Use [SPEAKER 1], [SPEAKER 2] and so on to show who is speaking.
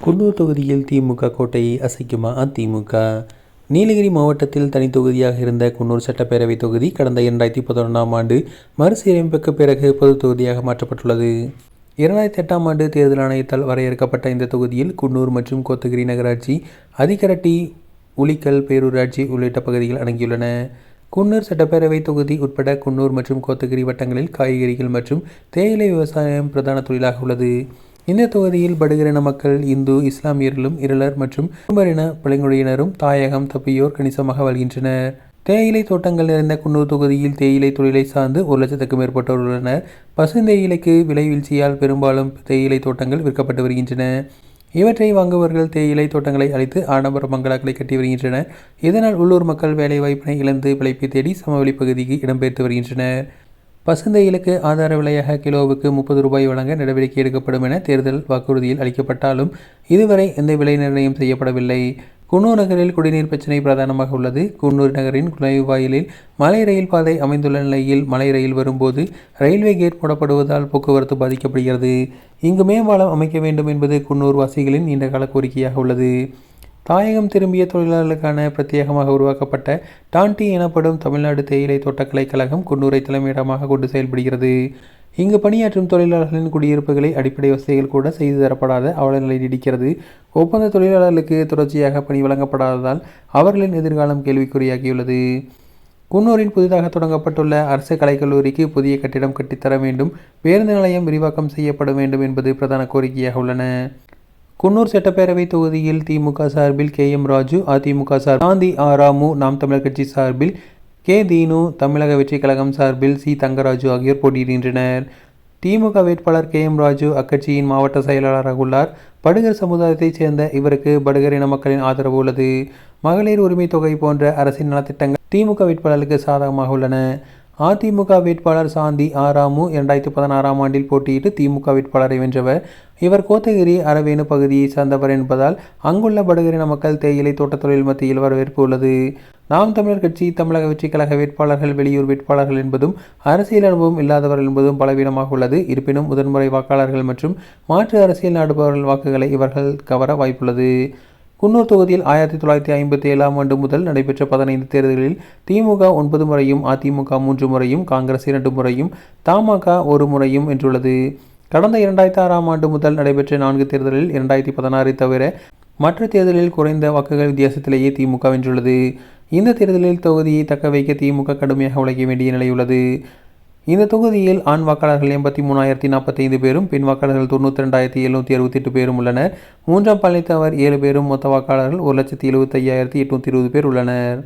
[SPEAKER 1] குன்னூர் தொகுதியில் திமுக கோட்டையை அசைக்குமா அதிமுக? நீலகிரி மாவட்டத்தில் தனி தொகுதியாக இருந்த குன்னூர் சட்டப்பேரவை தொகுதி கடந்த 2011ஆம் ஆண்டு மறுசீரமைப்புக்கு பிறகு பொது தொகுதியாக மாற்றப்பட்டுள்ளது. 2008ஆம் ஆண்டு தேர்தல் ஆணையத்தால் வரையறுக்கப்பட்ட இந்த தொகுதியில் குன்னூர் மற்றும் கோத்தகிரி நகராட்சி, அதிகரட்டி, உளிக்கல் பேரூராட்சி உள்ளிட்ட பகுதிகள் அடங்கியுள்ளன. குன்னூர் சட்டப்பேரவை தொகுதி உட்பட குன்னூர் மற்றும் கோத்தகிரி வட்டங்களில் காய்கறிகள் மற்றும் தேயிலை விவசாயம் பிரதான தொழிலாக உள்ளது. இந்த தொகுதியில் படுகரின மக்கள், இந்து, இஸ்லாமியர்களும், இருளர் மற்றும் குடும்பரின பழங்குடியினரும், தாயகம் தப்பியோர் கணிசமாக வாழ்கின்றனர். தேயிலை தோட்டங்கள் நிறைந்த குன்னூர் தொகுதியில் தேயிலை தொழிலை சார்ந்து 1 லட்சத்துக்கும் மேற்பட்டோர் உள்ளனர். பசுந்தேயிலைக்கு விலை வீழ்ச்சியால் பெரும்பாலும் தேயிலை தோட்டங்கள் விற்கப்பட்டு வருகின்றன. இவற்றை வாங்குபவர்கள் தேயிலை தோட்டங்களை அழித்து ஆடம்பர பங்களாக்களை கட்டி வருகின்றனர். இதனால் உள்ளூர் மக்கள் வேலை வாய்ப்பினை இழந்து பிழைப்பை தேடி சமவெளி பகுதிக்கு இடம்பெயர்த்து வருகின்றனர். பசுந்தேயிலுக்கு ஆதார விலையாக கிலோவுக்கு 30 ரூபாய் வழங்க நடவடிக்கை எடுக்கப்படும் என தேர்தல் வாக்குறுதியில் அளிக்கப்பட்டாலும் இதுவரை எந்த விலை நிர்ணயம் செய்யப்படவில்லை. குன்னூர் நகரில் குடிநீர் பிரச்சினை பிரதானமாக உள்ளது. குன்னூர் நகரின் நுழைவாயிலில் மலை ரயில் பாதை அமைந்துள்ள நிலையில் மலை ரயில் வரும்போது ரயில்வே கேட் போடப்படுவதால் போக்குவரத்து பாதிக்கப்படுகிறது. இங்கு மேம்பாலம் அமைக்க வேண்டும் என்பது குன்னூர் வாசிகளின் நீண்டகால கோரிக்கையாக உள்ளது. தாயகம் திரும்பிய தொழிலாளர்களுக்கான பிரத்யேகமாக உருவாக்கப்பட்ட டான்டி எனப்படும் தமிழ்நாடு தேயிலை தோட்டக்கலை கழகம் குன்னூரை தலைமையிடமாக கொண்டு செயல்படுகிறது. இங்கு பணியாற்றும் தொழிலாளர்களின் குடியிருப்புகளை அடிப்படை வசதிகள் கூட செய்து தரப்படாத அவலநிலை நீடிக்கிறது. ஒப்பந்த தொழிலாளர்களுக்கு தொடர்ச்சியாக பணி வழங்கப்படாததால் அவர்களின் எதிர்காலம் கேள்விக்குறியாகியுள்ளது. குன்னூரின் புதிதாக தொடங்கப்பட்டுள்ள அரசு கலைக்கல்லூரிக்கு புதிய கட்டிடம் கட்டித்தர வேண்டும், பேருந்து நிலையம் விரிவாக்கம் செய்யப்பட வேண்டும் என்பது பிரதான கோரிக்கையாக உள்ளன. குன்னூர் சட்டப்பேரவை தொகுதியில் திமுக சார்பில் KM ராஜு, அதிமுக சார்பில் காந்தி ராமு, நாம் தமிழர் கட்சி சார்பில் கே. தீனு, தமிழக வெற்றி கழகம் சார்பில் சி. தங்கராஜு ஆகியோர் போட்டியிடுகின்றனர். திமுக வேட்பாளர் KM ராஜு அக்கட்சியின் மாவட்ட செயலாளராக உள்ளார். படுகர் சமுதாயத்தைச் சேர்ந்த இவருக்கு படுகர் இன மக்களின் ஆதரவு உள்ளது. மகளிர் உரிமை தொகை போன்ற அரசின் நலத்திட்டங்கள் திமுக வேட்பாளருக்கு சாதகமாக உள்ளன. அதிமுக வேட்பாளர் சாந்தி ராமு 2016ஆம் ஆண்டில் போட்டியிட்டு திமுக வேட்பாளரை வென்றவர். இவர் கோத்தகிரி அரவேணு பகுதியை சார்ந்தவர் என்பதால் அங்குள்ள படுகரின மக்கள் தேயிலை தோட்ட தொழில் மத்தியில் வரவேற்பு உள்ளது. நாம் தமிழர் கட்சி, தமிழக வெற்றி கழக வேட்பாளர்கள் வெளியூர் வேட்பாளர்கள் என்பதும் அரசியல் அனுபவம் இல்லாதவர்கள் என்பதும் பலவீனமாக உள்ளது. இருப்பினும் முதன்முறை வாக்காளர்கள் மற்றும் மாற்று அரசியல் நாடுபவர்கள் வாக்குகளை இவர்கள் கவர வாய்ப்புள்ளது. குன்னூர் தொகுதியில் 1957ஆம் ஆண்டு முதல் நடைபெற்ற 15 தேர்தல்களில் திமுக 9 முறையும், அதிமுக 3 முறையும், காங்கிரஸ் 2 முறையும், தமாக 1 முறையும் வென்றுள்ளது. கடந்த 2006ஆம் ஆண்டு முதல் நடைபெற்ற 4 தேர்தலில் 2016 தவிர மற்ற தேர்தலில் குறைந்த வாக்குகள் வித்தியாசத்திலேயே திமுக வென்றுள்ளது. இந்த தேர்தலில் தொகுதியை தக்க வைக்க திமுக கடுமையாக உழைக்க வேண்டிய நிலையுள்ளது. இந்த தொகுதியில் ஆண் வாக்காளர்கள் 83,045 பேரும், பெண் வாக்காளர்கள் 92,768 பேரும் உள்ளனர். 3ஆம் பாலினத்தவர் 7 பேரும், மொத்த வாக்காளர்கள் 1,75,820 பேர் உள்ளனர்.